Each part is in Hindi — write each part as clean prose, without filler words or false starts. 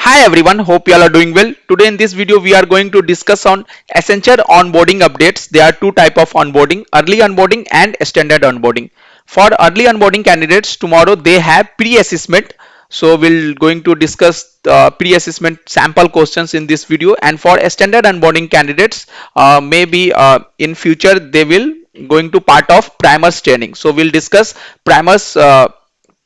Hi everyone, hope you all are doing well. Today in this video we are going to discuss on essential onboarding updates. There are two type of onboarding, early onboarding and standard onboarding. For early onboarding candidates, tomorrow they have pre-assessment. So we'll going to discuss pre-assessment sample questions in this video, and for standard onboarding candidates, maybe in future they will going to part of primers training. So we'll discuss primers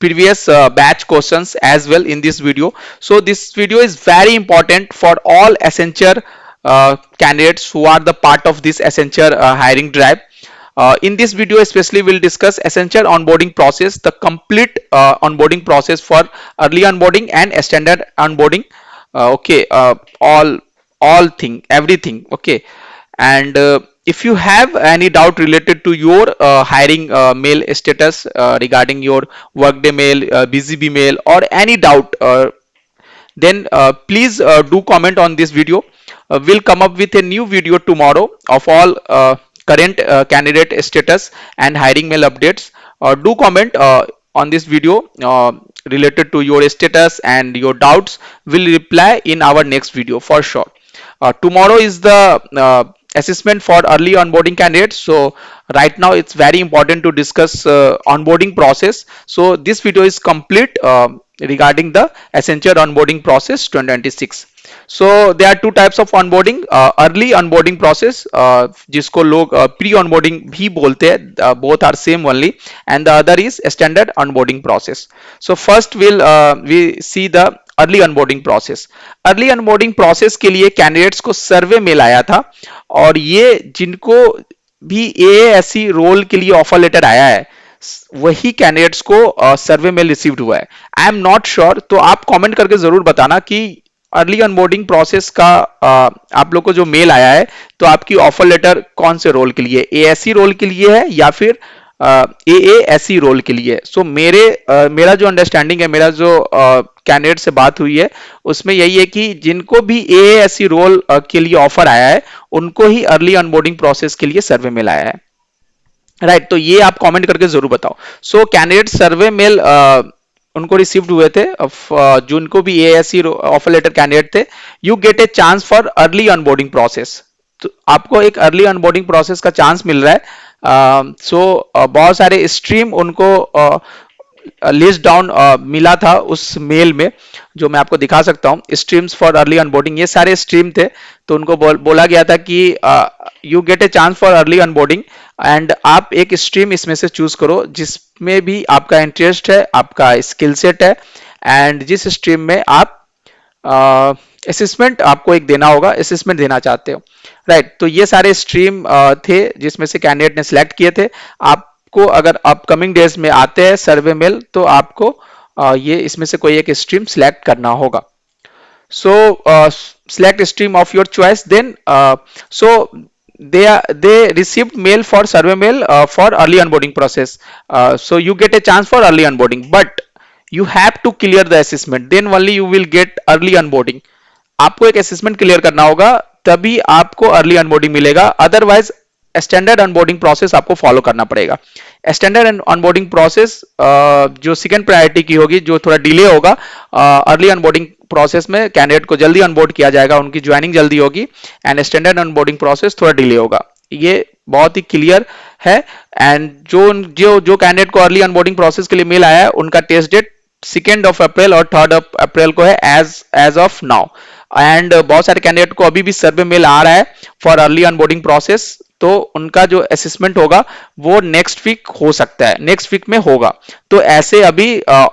previous batch questions as well in this video. So this video is very important for all Accenture candidates who are the part of this Accenture hiring drive. In this video especially we'll discuss Accenture onboarding process, the complete onboarding process for early onboarding and standard onboarding. Okay, all thing, everything. Okay, and if you have any doubt related to your hiring mail status regarding your workday mail, bcb mail, or any doubt, then please do comment on this video. We'll come up with a new video tomorrow of all current candidate status and hiring mail updates. Do comment on this video related to your status and your doubts. We'll reply in our next video for sure. Tomorrow is the assessment for early onboarding candidates. So right now it's very important to discuss onboarding process. So this video is complete regarding the Accenture onboarding process 2026. So there are two types of onboarding, early onboarding process जिसको लोग pre onboarding भी बोलते हैं, both are same only, and the other is standard onboarding process. So first we see the early onboarding process. Early onboarding process के लिए कैंडिडेट्स को सर्वे मेल आया था, और ये जिनको भी एएससी रोल के लिए ऑफर लेटर आया है वही कैंडिडेट्स को सर्वे मेल रिसीव्ड हुआ है. आई एम नॉट श्योर, तो आप कमेंट करके जरूर बताना कि अर्ली अनबोर्डिंग प्रोसेस का आप लोग को जो मेल आया है तो आपकी ऑफर लेटर कौन से रोल के लिए, एएससी रोल के लिए है या फिर एएससी रोल के लिए. सो मेरा जो अंडरस्टैंडिंग है, मेरा जो कैंडिडेट से बात हुई है उसमें यही है कि जिनको भी एएससी रोल के लिए ऑफर आया है उनको ही अर्ली अनबोर्डिंग प्रोसेस के लिए सर्वे मेल आया है. राइट, तो ये आप कमेंट करके जरूर बताओ. सो कैंडिडेट सर्वे मेल उनको रिसीव्ड हुए थे, जिनको भी एएससी ऑफर लेटर कैंडिडेट थे. You get a chance for early onboarding process. तो आपको एक अर्ली अनबोर्डिंग प्रोसेस का चांस मिल रहा है. बहुत सारे स्ट्रीम उनको लिस्ट डाउन मिला था उस मेल में, जो मैं आपको दिखा सकता हूं. स्ट्रीम्स फॉर अर्ली अनबोर्डिंग, ये सारे स्ट्रीम थे. तो उनको बोला गया था कि you get a chance for early onboarding, and आप एक स्ट्रीम इसमें से चूज करो जिसमें भी आपका इंटरेस्ट है, आपका स्किल सेट है, एंड जिस स्ट्रीम में आप असेसमेंट आपको एक देना होगा, असेसमेंट देना चाहते हो. राइट, तो ये सारे स्ट्रीम थे जिसमें से कैंडिडेट ने सिलेक्ट किए थे. आपको अगर अपकमिंग डेज में आते हैं सर्वे मेल तो आपको ये इसमें से कोई एक स्ट्रीम सिलेक्ट करना होगा. सो select stream of your choice. Then so they received mail for survey mail for early onboarding process. So you get a chance for early onboarding, but you have to clear the assessment, then only you will get early onboarding. आपको एक असेसमेंट क्लियर करना होगा तभी आपको अर्ली अनबोर्डिंग मिलेगा, अदरवाइज स्टैंडर्ड अनबोर्डिंग प्रोसेस आपको फॉलो करना पड़ेगा. स्टैंडर्ड अनबोर्डिंग प्रोसेस जो सेकंड प्रायोरिटी की होगी, जो थोड़ा डिले होगा. अर्ली अनबोर्डिंग प्रोसेस में कैंडिडेट को जल्दी अनबोर्ड किया जाएगा, उनकी ज्वाइनिंग जल्दी होगी, एंड स्टैंडर्ड अनबोर्डिंग प्रोसेस थोड़ा डिले होगा. ये बहुत ही क्लियर है. एंड जो जो जो कैंडिडेट को अर्ली अनबोर्डिंग प्रोसेस के लिए मेल आया है उनका टेस्ट डेट 2 अप्रैल और 3 अप्रैल को है एज ऑफ नाउ. एंड बहुत सारे कैंडिडेट को अभी भी सर्वे मेल आ रहा है फॉर अर्ली अनबोर्डिंग प्रोसेस, तो उनका जो असेसमेंट होगा वो नेक्स्ट वीक हो सकता है, नेक्स्ट वीक में होगा. तो ऐसे अभी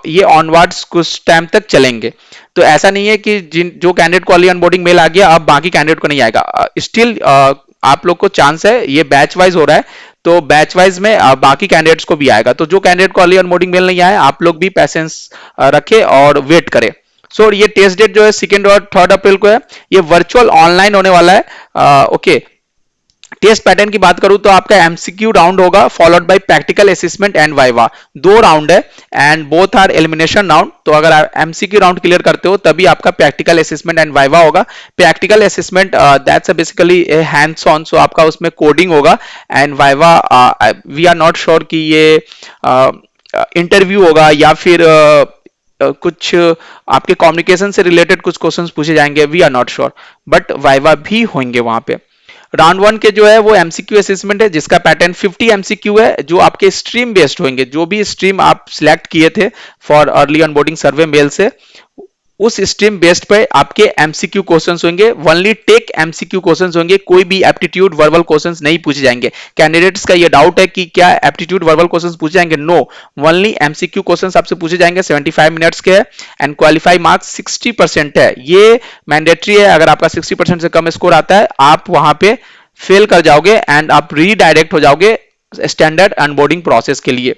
ये ऑनवर्ड्स कुछ टाइम तक चलेंगे. तो ऐसा नहीं है कि जो कैंडिडेट को अर्ली अनबोर्डिंग मेल आ गया अब बाकी कैंडिडेट को नहीं आएगा. स्टिल आप लोग को चांस है, ये बैच वाइज हो रहा है, तो बैच वाइज में बाकी कैंडिडेट्स को भी आएगा. तो जो कैंडिडेट को अर्ली अनबोर्डिंग मेल नहीं आया, आप लोग भी पेशेंस रखे और वेट करें. सो ये टेस्ट डेट जो है 2 और 3 अप्रैल को है. ये वर्चुअल ऑनलाइन होने वाला है. ओके, टेस्ट पैटर्न की बात करूं तो आपका एमसीक्यू राउंड होगा followed by practical assessment and viva. 2 round है and both are elimination round. तो अगर आप एमसीक्यू राउंड क्लियर करते हो तभी आपका प्रैक्टिकल असेसमेंट एंड वाइवा होगा. Practical assessment that's basically hands on, so आपका उसमें कोडिंग होगा, and viva we are not sure कि ये इंटरव्यू होगा या फिर कुछ आपके कम्युनिकेशन से रिलेटेड कुछ क्वेश्चंस पूछे जाएंगे, we are not sure, but viva भी होंगे वहां पे। राउंड वन के जो है वो एमसीक्यू असेसमेंट है, जिसका पैटर्न 50 एमसीक्यू है, जो आपके स्ट्रीम बेस्ड होंगे। जो भी स्ट्रीम आप सिलेक्ट किए थे for early onboarding survey mail से, उस स्ट्रीम बेस्ड पे आपके एमसीक्यू क्वेश्चंस होंगे। ओनली टेक एमसीक्यू क्वेश्चंस होंगे, कोई भी एप्टीट्यूड वर्बल क्वेश्चंस नहीं पूछे जाएंगे। कैंडिडेट्स का ये डाउट है कि क्या एप्टीट्यूड वर्बल क्वेश्चंस पूछे जाएंगे, नो, ओनली एमसीक्यू क्वेश्चंस आपसे पूछे जाएंगे। 75 मिनट्स के है एंड क्वालिफाई मार्क्स 60% है, ये मैंडेटरी है। अगर आपका 60% से कम स्कोर आता है, आप वहां पे फेल कर जाओगे एंड आप रीडायरेक्ट हो जाओगे स्टैंडर्ड अनबोर्डिंग प्रोसेस के लिए।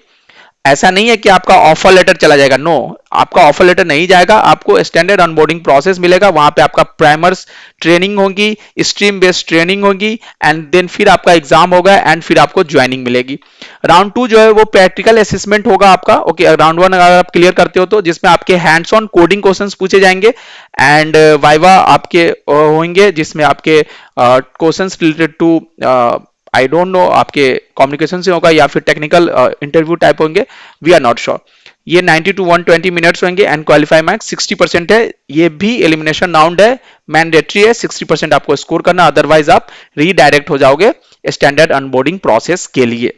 ऐसा नहीं है कि आपका ऑफर लेटर चला जाएगा, नो, आपका ऑफर लेटर नहीं जाएगा, आपको स्टैंडर्ड ऑनबोर्डिंग प्रोसेस मिलेगा। वहां पे आपका प्राइमर्स ट्रेनिंग होगी, स्ट्रीम बेस्ड ट्रेनिंग होगी एंड देन फिर आपका एग्जाम होगा एंड फिर आपको ज्वाइनिंग मिलेगी। राउंड टू जो है वो प्रैक्टिकल असेसमेंट होगा आपका। ओके, राउंड वन अगर आप क्लियर करते हो तो, जिसमें आपके हैंड्स ऑन कोडिंग क्वेश्चंस पूछे जाएंगे एंड वाइवा आपके होंगे, जिसमें आपके questions related to I don't know आपके कम्युनिकेशन से होगा या फिर टेक्निकल इंटरव्यू टाइप होंगे, वी आर नॉट श्योर। ये 90 to 120 मिनट्स होंगे एंड क्वालिफाई मार्क्स 60% है। ये भी एलिमिनेशन राउंड है, मैंडेटरी है, 60% आपको स्कोर करना, अदरवाइज आप रीडायरेक्ट हो जाओगे स्टैंडर्ड अनबोर्डिंग प्रोसेस के लिए।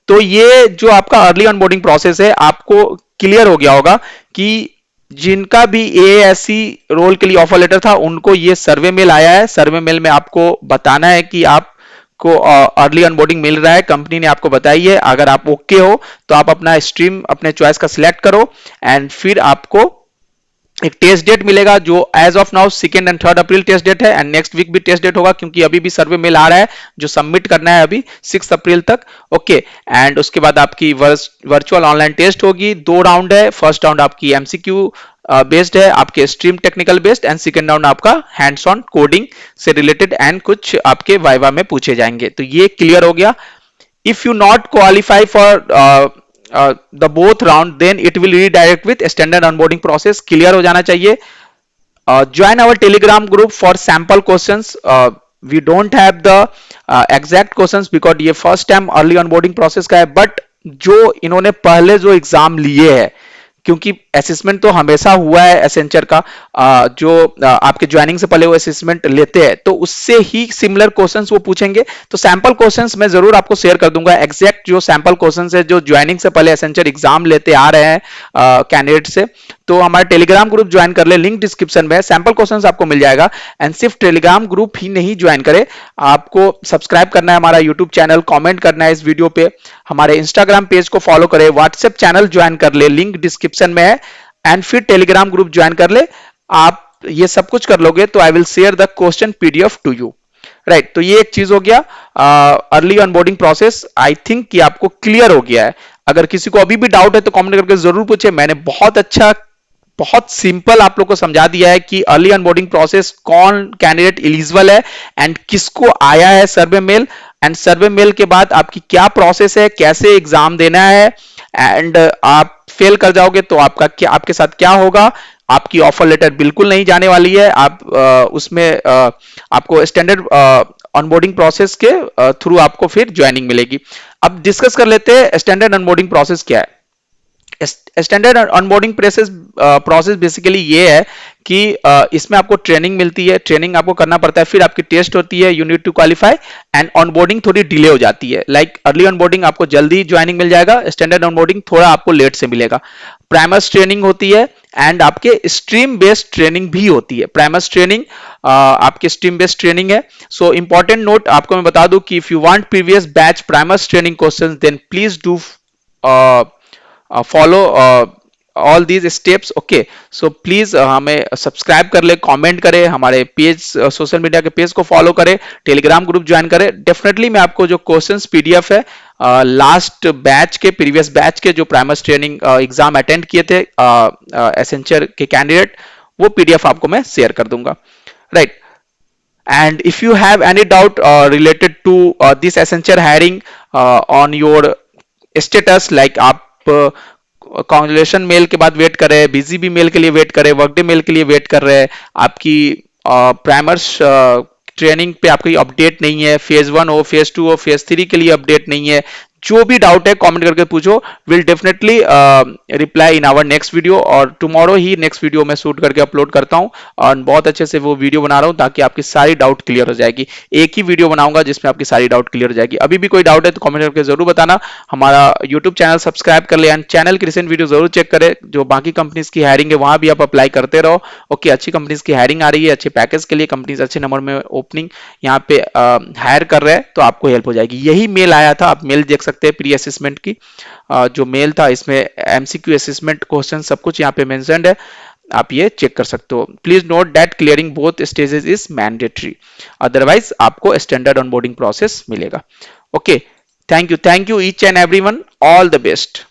तो ये जो आपका अर्ली अनबोर्डिंग प्रोसेस है, आपको क्लियर हो गया होगा कि जिनका भी एएससी रोल के लिए ऑफर लेटर था, उनको ये सर्वे मेल आया है। सर्वे मेल में आपको बताना है कि आप को अर्ली अनबोर्डिंग मिल रहा है, कंपनी ने आपको बताई है। अगर आप ओके हो तो आप अपना स्ट्रीम अपने चॉइस का सिलेक्ट करो एंड फिर आपको एक टेस्ट डेट मिलेगा, जो as of now 2 and 3 April test date है एंड नेक्स्ट वीक भी टेस्ट डेट होगा, क्योंकि अभी भी सर्वे मेल आ रहा है जो सबमिट करना है अभी 6 अप्रैल तक। ओके, एंड उसके बाद आपकी वर्चुअल ऑनलाइन टेस्ट होगी। 2 राउंड है, फर्स्ट राउंड आपकी एमसीक्यू बेस्ड है, आपके stream technical based, and second round आपका हैंड्स ऑन कोडिंग से रिलेटेड एंड कुछ आपके वाइवा में पूछे जाएंगे। तो ये क्लियर हो गया। If you not qualify for the both round, then it will redirect with standard onboarding process। clear हो जाना चाहिए। join our telegram group for sample questions। we don't have the exact questions because ये first time early onboarding process का है, but जो इन्होंने पहले जो एग्जाम लिए हैं, क्योंकि असेसमेंट तो हमेशा हुआ है एसेंचर का, जो आपके ज्वाइनिंग से पहले वो असेसमेंट लेते हैं, तो उससे ही सिमिलर क्वेश्चंस वो पूछेंगे। तो सैंपल क्वेश्चंस मैं जरूर आपको शेयर कर दूंगा, एग्जैक्ट जो सैंपल क्वेश्चंस है जो ज्वाइनिंग से पहले एसेंचर एग्जाम लेते आ रहे हैं कैंडिडेट से। तो हमारा टेलीग्राम ग्रुप ज्वाइन कर ले, लिंक डिस्क्रिप्शन में है, सैंपल क्वेश्चंस आपको मिल जाएगा। एंड सिर्फ टेलीग्राम ग्रुप ही नहीं ज्वाइन करे, आपको सब्सक्राइब करना है हमारा यूट्यूब चैनल, कमेंट करना है इस वीडियो पे, हमारे इंस्टाग्राम पेज को फॉलो करे, व्हाट्सएप चैनल ज्वाइन कर ले, लिंक डिस्क्रिप्शन में है, एंड फिर टेलीग्राम ग्रुप ज्वाइन कर ले। आप ये सब कुछ कर लोगे तो I will share the question PDF to you, right. तो ये एक चीज हो गया early onboarding process. I think कि आपको क्लियर हो गया है। अगर किसी को अभी भी डाउट है तो कमेंट करके जरूर पूछे। मैंने बहुत अच्छा, बहुत सिंपल आप लोग को समझा दिया है कि अर्ली अनबोर्डिंग प्रोसेस कौन कैंडिडेट एलिजिबल है एंड किसको आया है survey mail, and survey mail के बाद आपकी क्या प्रोसेस है, कैसे एग्जाम देना है, एंड आप फेल कर जाओगे तो आपका क्या, आपके साथ क्या होगा। आपकी ऑफर लेटर बिल्कुल नहीं जाने वाली है, आप उसमें आपको स्टैंडर्ड ऑनबोर्डिंग प्रोसेस के थ्रू आपको फिर ज्वाइनिंग मिलेगी। अब डिस्कस कर लेते हैं स्टैंडर्ड ऑनबोर्डिंग प्रोसेस क्या है। स्टैंडर्ड ऑनबोर्डिंग प्रोसेस बेसिकली ये है कि इसमें आपको ट्रेनिंग मिलती है, ट्रेनिंग आपको करना पड़ता है, फिर आपकी टेस्ट होती है, you need to qualify, and onboarding थोड़ी डिले हो जाती है। लाइक अर्ली ऑनबोर्डिंग आपको जल्दी ज्वाइनिंग मिल जाएगा, स्टैंडर्ड ऑनबोर्डिंग थोड़ा आपको लेट से मिलेगा। प्राइमर्स ट्रेनिंग होती है एंड आपके स्ट्रीम बेस्ड ट्रेनिंग भी होती है। प्राइमर्स ट्रेनिंग आपके स्ट्रीम बेस्ड ट्रेनिंग है। सो इंपॉर्टेंट नोट आपको मैं बता दूं कि if you want previous batch primers training questions, then please do follow all these steps. Okay, so please हमें सब्सक्राइब कर ले, कमेंट करे, हमारे पेज सोशल मीडिया के पेज को फॉलो करे, टेलीग्राम ग्रुप ज्वाइन करे। डेफिनेटली मैं आपको जो क्वेश्चंस पीडीएफ है लास्ट बैच के, प्रीवियस बैच के जो प्राइमर्स ट्रेनिंग एग्जाम अटेंड किए थे एसेंचर के कैंडिडेट, वो पीडीएफ आपको मैं शेयर कर दूंगा, right. And if you have any doubt related to this Accenture hiring on your status, like आप कॉन्ग्रेचुलेशन मेल के बाद वेट कर रहे हैं, बीजीबी मेल के लिए वेट कर रहे हैं, वर्कडे मेल के लिए वेट कर रहे हैं, आपकी प्राइमर्स ट्रेनिंग पे आपकी अपडेट नहीं है, फेज 1 हो, फेज 2 हो, फेज 3 के लिए अपडेट नहीं है, जो भी डाउट है कमेंट करके पूछो, will definitely reply in our next video, और टुमारो ही नेक्स्ट वीडियो मैं शूट करके अपलोड करता हूं, और बहुत अच्छे से वो वीडियो बना रहा हूं ताकि आपकी सारी डाउट क्लियर हो जाएगी। एक ही वीडियो बनाऊंगा जिसमें आपकी सारी डाउट क्लियर हो जाएगी। अभी भी कोई डाउट है तो कमेंट करके जरूर बताना। हमारा यूट्यूब चैनल सब्सक्राइब कर ले एंड चैनल की रिसेंट वीडियो जरूर चेक करें। जो बाकी कंपनीज की हायरिंग है वहां भी आप अप्लाई करते रहो। ओके, अच्छी कंपनीज की हायरिंग आ रही है, अच्छे पैकेज के लिए कंपनीज अच्छे नंबर में ओपनिंग यहाँ पे हायर कर रहे हैं, तो आपको हेल्प हो जाएगी। यही मेल आया था, आप मेल देख सकते हैं प्री असेसमेंट की। जो मेल था इसमें एमसीक्यू असेसमेंट क्वेश्चन सब कुछ यहाँ पे मेंशन्ड है, आप ये चेक कर सकते हो। Please note that clearing both stages is mandatory, otherwise आपको स्टैंडर्ड ऑनबोर्डिंग प्रोसेस मिलेगा। Okay, thank you each and everyone, all the best.